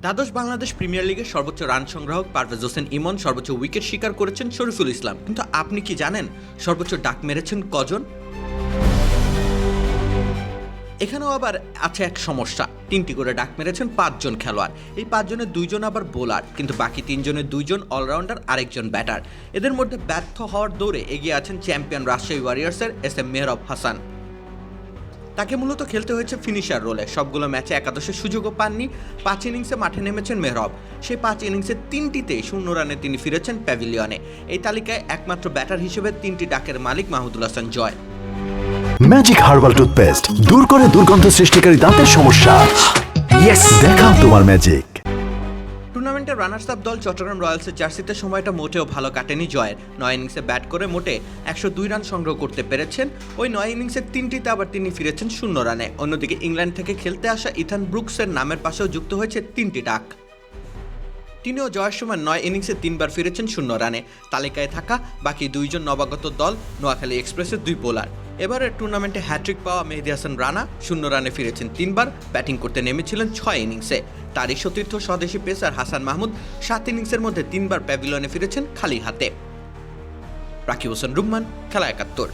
দ্বাদশ বাংলাদেশ প্রিমিয়ার লিগের সর্বোচ্চ রান সংগ্রাহক পারভেজ হোসেন ইমন সর্বোচ্চ উইকেট শিকার করেছেন শরীফুল ইসলাম। কিন্তু আপনি কি জানেন সর্বোচ্চ ডাক মেরেছেন কজন? এখানেও আবার আছে এক সমস্যা, 3টি করে ডাক মেরেছেন 5 জন খেলোয়াড়। এই 5 জনের 2 জন আবার বোলার, কিন্তু বাকি 3 জনের 2 জন অলরাউন্ডার, আরেকজন ব্যাটার। এদের মধ্যে ব্যর্থ হওয়ার দৌড়ে এগিয়ে আছেন চ্যাম্পিয়ন রাজশাহী ওয়ারিয়র্সের SM মেহরাব হাসান। তাকে মূলত খেলতে হয়েছে ফিনিশার রোলে। সবগুলো ম্যাচে একাদশের সুযোগও পাননি। 5 ইনিংসে মাঠে নেমেছেন মেহরাব। সেই 5 ইনিংসে 3টিতে 0 রানে তিনি ফিরেছেন প্যাভিলিয়নে। এই তালিকায় একমাত্র ব্যাটার হিসেবে 3টি ডাকের মালিক মাহমুদুল হাসান জয়। ম্যাজিক হার্বাল টুথপেস্ট দূর করে দুর্গন্ধ সৃষ্টিকারী দাঁতের সমস্যা। ইয়েস, দেখাও তোমার ম্যাজিক। টুর্নামেন্টের রানার্স আপ দল চট্টগ্রাম রয়্যালসের জার্সিতে সময়টা মোটেও ভালো কাটেনি জয়ের। 9 ইনিংসে ব্যাট করে মোটে 102 রান সংগ্রহ করতে পেরেছেন। ওই 9 ইনিংসের 3টিতে আবার তিনি ফিরেছেন 0 রানে। অন্যদিকে ইংল্যান্ড থেকে খেলতে আসা ইথান ব্রুকসের নামের পাশেও যুক্ত হয়েছে 3টি ডাক। তিনিও জয়ের সময় 9 ইনিংসে 3বার ফিরেছেন 0 রানে। তালিকায় থাকা বাকি 2 জন নবাগত দল নোয়াখালী এক্সপ্রেসের 2 বোলার। এবারের টুর্নামেন্টে হ্যাট্রিক পাওয়া মেহেদী হাসান রানা 0 রানে ফিরেছেন 3বার। ব্যাটিং করতে নেমেছিলেন 6 ইনিংসে। তারই সতীর্থ স্বদেশি পেসার হাসান মাহমুদ 7 ইনিংসের মধ্যে 3বার প্যাভিলিয়নে ফিরেছেন খালি হাতে। রাকিব হোসেন রুম্মান, খেলা 71।